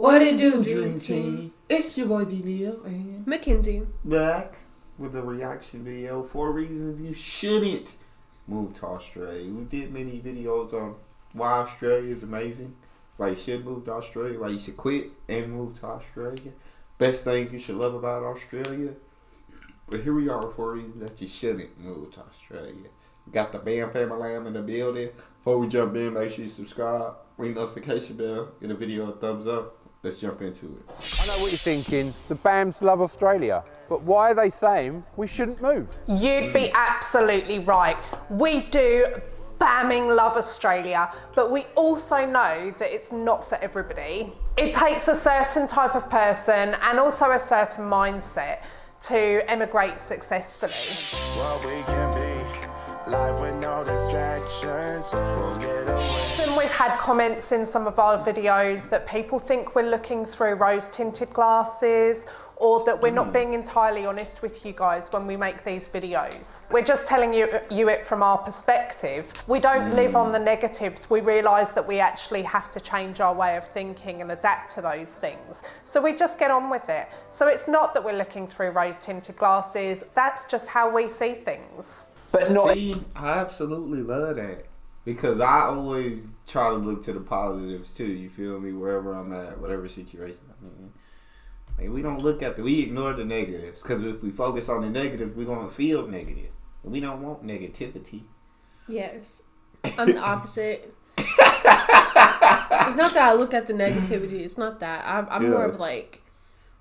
What it do, Dream Team? It's your boy Neal and Mackenzie. Back with a reaction video. 4 reasons you shouldn't move to Australia. We did many videos on why Australia is amazing. Why you should move to Australia. Why you should quit and move to Australia. Best things you should love about Australia. But here we are with 4 reasons that you shouldn't move to Australia. We got the Bam Family in the building. Before we jump in, make sure you subscribe, ring the notification bell, give the video a thumbs up. Let's jump into it. I know what you're thinking. The BAMs love Australia. But why are they saying we shouldn't move? You'd be absolutely right. We do BAMing love Australia, but we also know that it's not for everybody. It takes a certain type of person and also a certain mindset to emigrate successfully. What we can be, life with no distractions, we'll get away. And we've had comments in some of our videos that people think we're looking through rose-tinted glasses, or that we're not being entirely honest with you guys when we make these videos. We're just telling you it from our perspective. We don't live on the negatives. We realise that we actually have to change our way of thinking and adapt to those things. So we just get on with it. So it's not that we're looking through rose-tinted glasses. That's just how we see things. But no, I absolutely love that. Because I always try to look to the positives too, you feel me, wherever I'm at, whatever situation I'm in. Like, we ignore the negatives. Because if we focus on the negative, we're going to feel negative. We don't want negativity. Yes. I'm the opposite. It's not that I look at the negativity. It's not that. I'm more of like,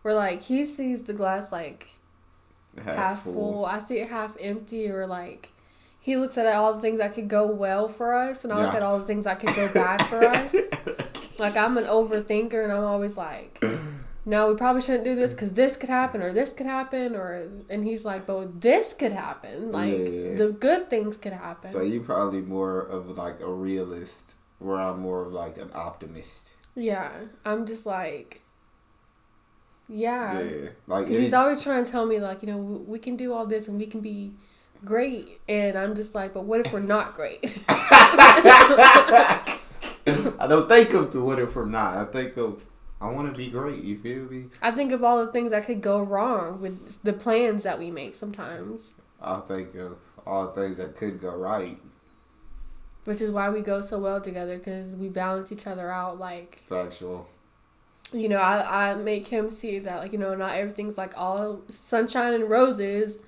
where like he sees the glass like half full. I see it half empty, or like he looks at all the things that could go well for us, and I look at all the things that could go bad for us. Like, I'm an overthinker, and I'm always like, no, we probably shouldn't do this because this could happen, or this could happen, and he's like, but this could happen. Like, the good things could happen. So you probably more of like a realist, where I'm more of like an optimist. Yeah, I'm just like, yeah. Like, he's always trying to tell me, like, you know, we can do all this and we can be great, and I'm just like, but what if we're not great? I don't think of the what if we're not. I think of, I want to be great. You feel me? I think of all the things that could go wrong with the plans that we make sometimes. I think of all the things that could go right. Which is why we go so well together, because we balance each other out. Like, factual. You know, I make him see that, like, you know, not everything's like all sunshine and roses,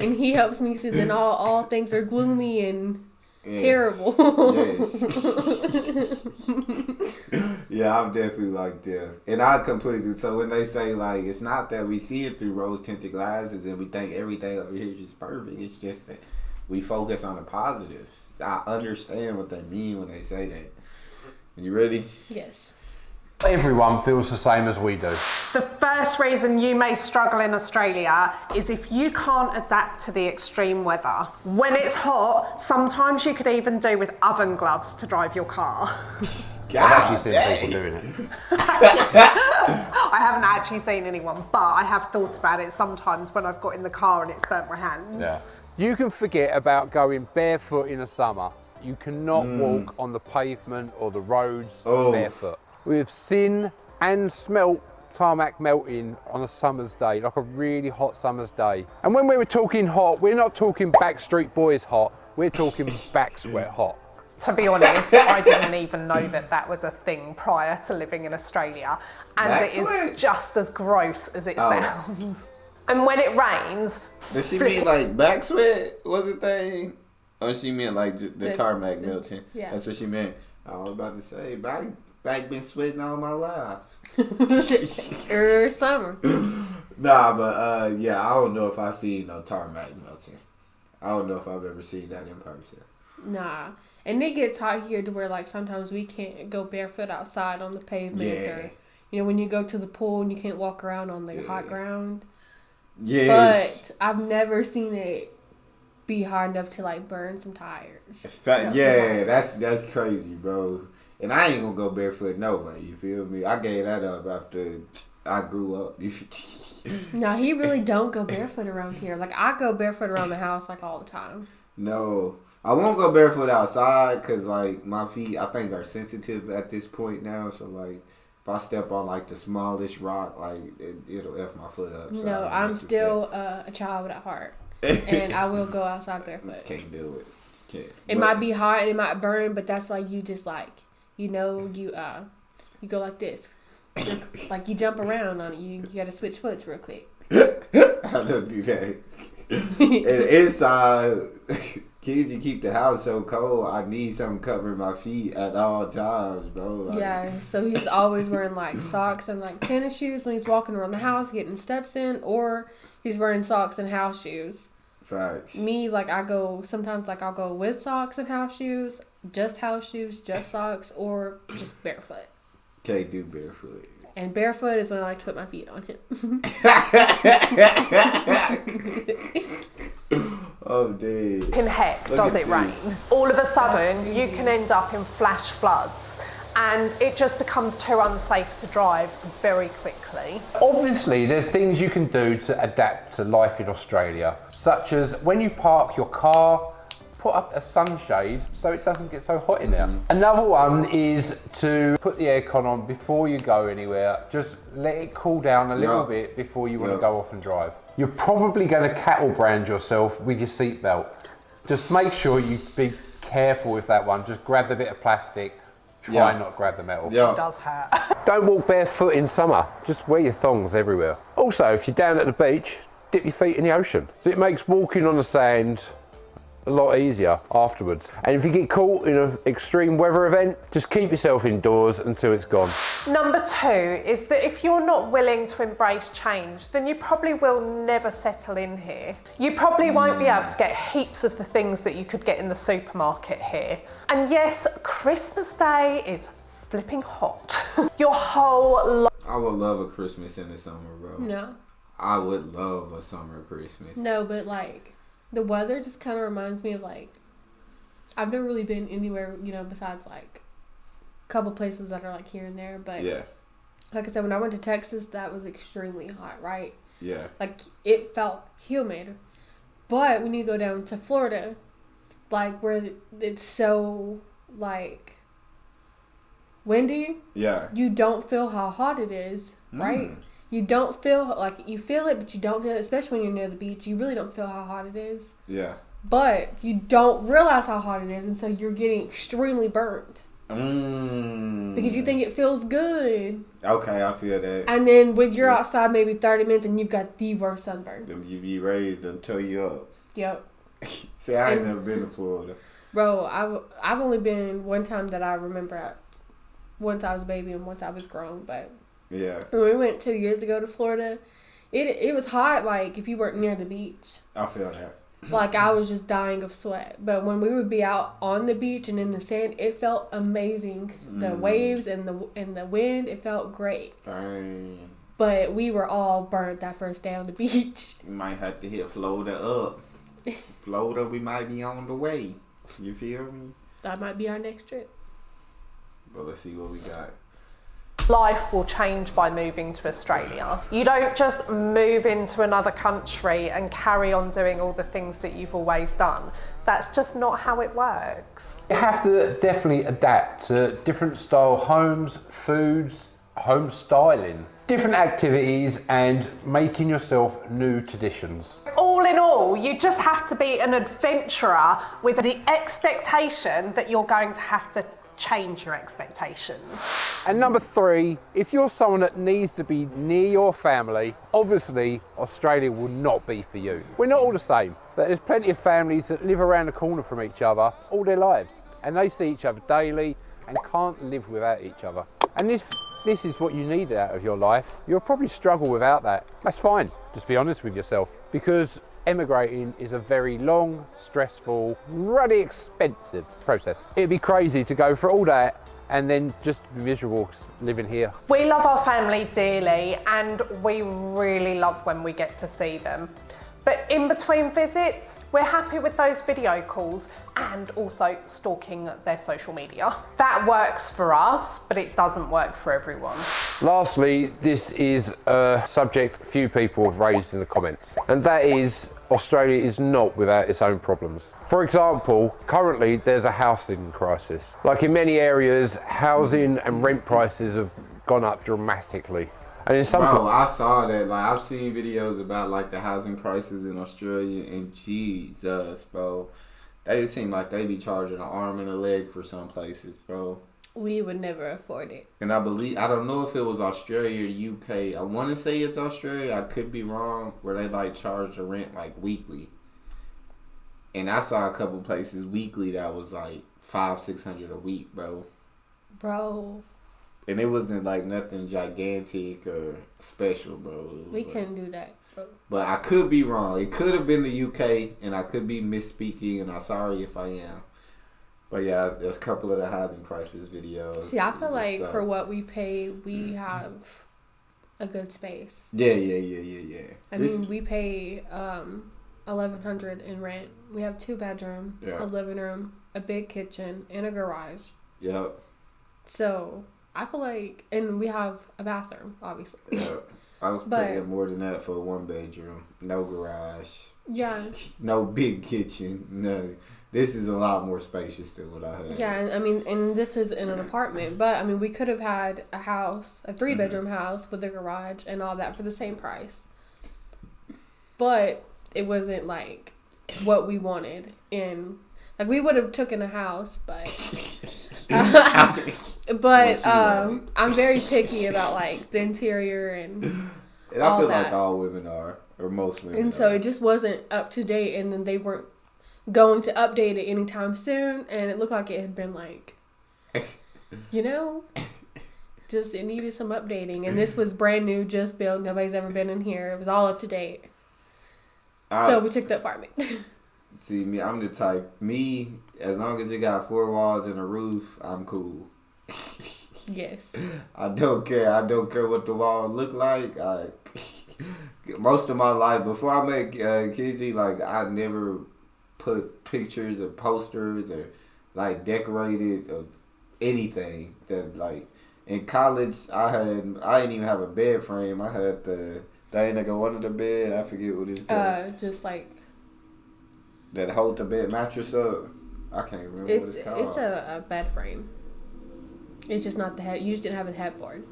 and he helps me see that all things are gloomy and terrible. Yes. Yeah, I'm definitely like that. And I completely, so when they say like, it's not that we see it through rose-tinted glasses and we think everything over here is just perfect. It's just that we focus on the positives. I understand what they mean when they say that. You ready? Yes. Everyone feels the same as we do. The first reason you may struggle in Australia is if you can't adapt to the extreme weather. When it's hot, sometimes you could even do with oven gloves to drive your car. I've actually seen people doing it. I haven't actually seen anyone, but I have thought about it sometimes when I've got in the car and it's burnt my hands. Yeah. You can forget about going barefoot in the summer. You cannot walk on the pavement or the roads barefoot. We have seen and smelt tarmac melting on a summer's day, like a really hot summer's day. And when we were talking hot, we're not talking Backstreet Boys hot, we're talking back sweat hot. To be honest, I didn't even know that was a thing prior to living in Australia. And it is just as gross as it sounds. And when it rains... Does she mean like back sweat was a thing? Or she meant like the tarmac melting? Yeah. That's what she meant. I was about to say, back been sweating all my life. Or summer. Nah, but yeah, I don't know if I see no tarmac melting. I don't know if I've ever seen that in person. Nah. And they get taught here to where, like, sometimes we can't go barefoot outside on the pavement. Or, you know, when you go to the pool and you can't walk around on the hot ground. Yes. But I've never seen it be hard enough to, like, burn some tires. That's crazy, bro. And I ain't gonna go barefoot no way, you feel me? I gave that up after I grew up. No, he really don't go barefoot around here. Like, I go barefoot around the house, like, all the time. No. I won't go barefoot outside because, like, my feet, I think, are sensitive at this point now. So, like, if I step on like the smallest rock, like it'll F my foot up. So No, I'm still a child at heart. And I will go outside barefoot. Can't do it. It might be hot and it might burn, but that's why you just like, you go like this. Like you jump around on it. You got to switch foots real quick. I don't do that. And inside, kids, you keep the house so cold. I need something covering my feet at all times, bro. Like, yeah, so he's always wearing like socks and like tennis shoes when he's walking around the house getting steps in, or he's wearing socks and house shoes. Facts. Me, like I'll go with socks and house shoes, just socks, or just barefoot. Can't do barefoot. And barefoot is when I like to put my feet on him. Oh, dude. In heck, does it rain? All of a sudden, you can end up in flash floods. And it just becomes too unsafe to drive very quickly. Obviously, there's things you can do to adapt to life in Australia, such as when you park your car, put up a sunshade so it doesn't get so hot in there. Another one is to put the aircon on before you go anywhere. Just let it cool down a little bit before you want to go off and drive. You're probably going to cattle brand yourself with your seatbelt. Just make sure you be careful with that one. Just grab the bit of plastic. Try not grab the metal. It does hurt. Don't walk barefoot in summer. Just wear your thongs everywhere. Also, if you're down at the beach, dip your feet in the ocean. So it makes walking on the sand a lot easier afterwards. And if you get caught in an extreme weather event, just keep yourself indoors until it's gone. Number 2 is that if you're not willing to embrace change, then you probably will never settle in here. You probably won't be able to get heaps of the things that you could get in the supermarket here. And yes, Christmas Day is flipping hot. Your whole life. I would love a Christmas in the summer, bro. No. I would love a summer Christmas. No, but like, the weather just kind of reminds me of like, I've never really been anywhere, besides like a couple places that are like here and there. But yeah, like I said, when I went to Texas, that was extremely hot, right? Yeah. Like it felt humid. But when you go down to Florida, like where it's so like windy, you don't feel how hot it is, right? You don't feel like you feel it, but you don't feel it, especially when you're near the beach. You really don't feel how hot it is. Yeah. But you don't realize how hot it is, and so you're getting extremely burnt. Because you think it feels good. Okay, I feel that. And then when you're outside maybe 30 minutes and you've got the worst sunburn. Them UV rays, them tear you up. Yep. See, I ain't never been to Florida. Bro, I've only been one time that I remember. Once I was a baby and once I was grown, but... Yeah. When we went 2 years ago to Florida, it was hot, like, if you weren't near the beach. I feel that. Like, I was just dying of sweat. But when we would be out on the beach and in the sand, it felt amazing. The waves and the wind, it felt great. Dang. But we were all burnt that first day on the beach. We might have to hit Florida up. Florida, we might be on the way. You feel me? That might be our next trip. But let's see what we got. Life will change by moving to Australia. You don't just move into another country and carry on doing all the things that you've always done. That's just not how it works. You have to definitely adapt to different style homes, foods, home styling, different activities, and making yourself new traditions. All in all, you just have to be an adventurer with the expectation that you're going to have to change your expectations. And number 3, if you're someone that needs to be near your family, obviously Australia will not be for you. We're not all the same, but there's plenty of families that live around the corner from each other all their lives, and they see each other daily and can't live without each other. And this is what you need out of your life. You'll probably struggle without that. That's fine, just be honest with yourself, because emigrating is a very long, stressful, ruddy expensive process. It'd be crazy to go for all that and then just be miserable living here. We love our family dearly and we really love when we get to see them. But in between visits, we're happy with those video calls and also stalking their social media. That works for us, but it doesn't work for everyone. Lastly, this is a subject few people have raised in the comments, and that is Australia is not without its own problems. For example, currently there's a housing crisis. Like in many areas, housing and rent prices have gone up dramatically. And in some Bro, I saw that. Like, I've seen videos about like the housing prices in Australia, and Jesus, bro, they seem like they be charging an arm and a leg for some places, bro. We would never afford it. And I don't know if it was Australia or the UK. I want to say it's Australia. I could be wrong. Where they like charge the rent like weekly. And I saw a couple places weekly that was like $500-600 a week, bro. Bro. And it wasn't like nothing gigantic or special, bro. We couldn't do that, bro. But I could be wrong. It could have been the UK, and I could be misspeaking, and I'm sorry if I am. But yeah, there's a couple of the housing crisis videos. See, I feel like for what we pay, we have a good space. Yeah. I mean, we pay $1,100 in rent. We have 2-bedroom, a living room, a big kitchen, and a garage. Yep. So I feel like, and we have a bathroom, obviously. Yep. I was paying more than that for a 1-bedroom, no garage. Yeah. No big kitchen. No. This is a lot more spacious than what I had. Yeah, I mean, and this is in an apartment, but I mean, we could have had a house, a 3-bedroom house with a garage and all that for the same price. But it wasn't like what we wanted. And like we would have taken a house, but I'm very picky about like the interior and I feel like all women are, or most women. And so it just wasn't up to date, and then they weren't going to update it anytime soon, and it looked like it had been like, just it needed some updating. And this was brand new, just built. Nobody's ever been in here. It was all up to date. So we took the apartment. See, me, I'm the type. Me, as long as it got 4 walls and a roof, I'm cool. Yes. I don't care. I don't care what the walls look like. Most of my life, before I met Kizzy, like I never put pictures or posters or like decorated of anything. That like in college, I didn't even have a bed frame. I had the thing that go under the bed. I forget what it's called. Just like that hold the bed mattress up. I can't remember what it's called. It's a bed frame. It's just not the head. You just didn't have a headboard.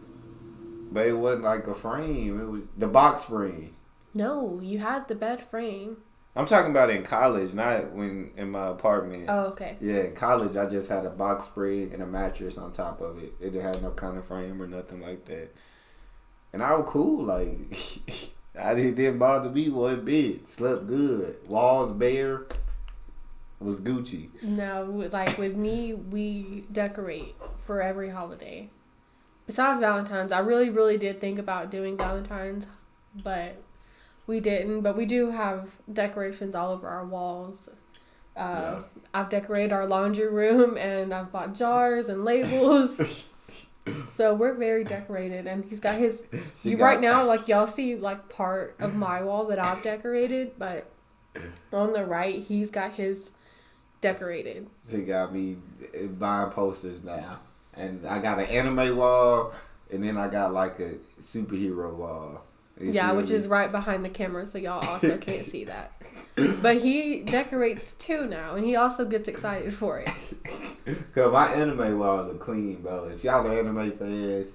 But it wasn't like a frame. It was the box spring. No, you had the bed frame. I'm talking about in college, not when in my apartment. Oh, okay. Yeah, in college, I just had a box spring and a mattress on top of it. It didn't have no kind of frame or nothing like that. And I was cool. Like, it didn't bother me one bit. Slept good. Walls bare. Was Gucci. No, like with me, we decorate for every holiday. Besides Valentine's, I really, really did think about doing Valentine's, but we didn't. But we do have decorations all over our walls. I've decorated our laundry room, and I've bought jars and labels. So we're very decorated, and he's got his. Right now, like y'all see, like part of my wall that I've decorated, but on the right, he's got his decorated. She got me buying posters now, and I got an anime wall, and then I got like a superhero wall. Yeah, which is right behind the camera, so y'all also can't see that. But he decorates too now, and he also gets excited for it. Cause my anime wall look clean, bro. If y'all are anime fans,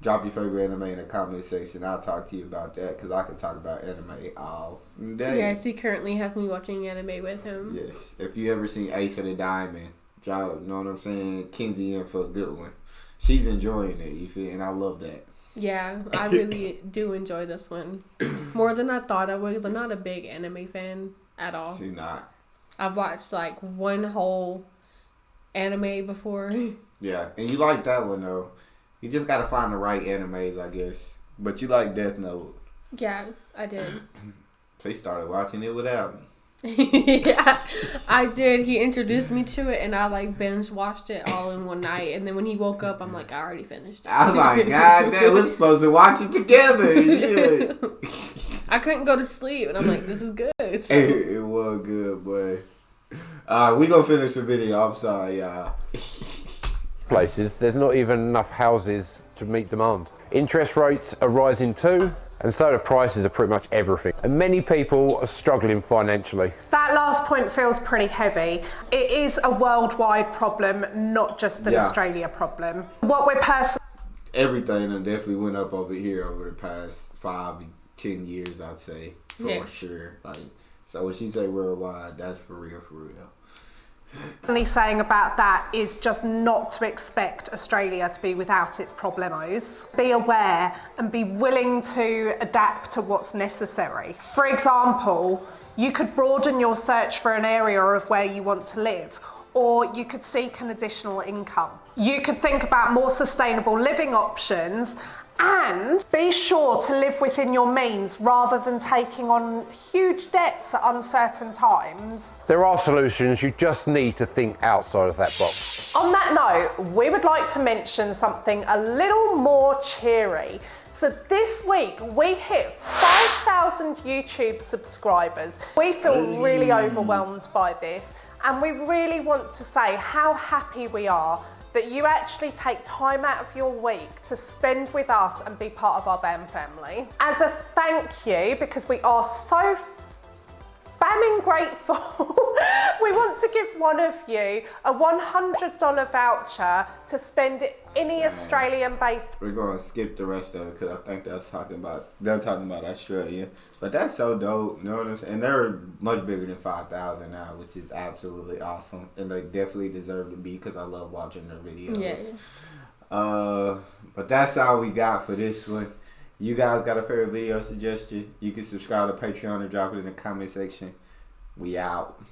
drop your favorite anime in the comment section. I'll talk to you about that, because I can talk about anime all day. Yes, he currently has me watching anime with him. Yes. If you ever seen Ace of the Diamond, drop, you know what I'm saying? Kinsey in for a good one. She's enjoying it, you feel? And I love that. Yeah, I really do enjoy this one. More than I thought I was. I'm not a big anime fan at all. She's not. I've watched like one whole anime before. Yeah, and you like that one though. You just gotta find the right animes, I guess. But you like Death Note. Yeah, I did. They started watching it without me. Yeah, I did. He introduced me to it, and I like binge watched it all in one night. And then when he woke up, I'm like, I already finished it. I was like, God damn, we're supposed to watch it together. Yeah. I couldn't go to sleep, and I'm like, this is good. So. It was good, boy. We gonna finish the video. I'm sorry, y'all. Places, there's not even enough houses to meet demand. Interest rates are rising too, and so the prices are pretty much everything. And many people are struggling financially. That last point feels pretty heavy. It is a worldwide problem, not just an Australia problem. What we're everything done definitely went up over here over the past 5 to 10 years, I'd say, for sure. Like, so when she say worldwide, that's for real, for real. Only saying about that is just not to expect Australia to be without its problemos. Be aware and be willing to adapt to what's necessary. For example, you could broaden your search for an area of where you want to live, or you could seek an additional income. You could think about more sustainable living options and be sure to live within your means rather than taking on huge debts at uncertain times. There are solutions, you just need to think outside of that box. On that note, we would like to mention something a little more cheery. So this week we hit 5,000 YouTube subscribers. We feel really overwhelmed by this, and we really want to say how happy we are that you actually take time out of your week to spend with us and be part of our BAM family. As a thank you, because we are so bamming grateful, we want to give one of you a $100 voucher to spend any Australian-based. We're going to skip the rest of it because I think they're talking about Australia. But that's so dope, you know what I'm saying? And they're much bigger than 5,000 now, which is absolutely awesome. And they definitely deserve to be because I love watching their videos. Yes. But that's all we got for this one. You guys got a favorite video suggestion? You can subscribe to Patreon or drop it in the comment section. We out.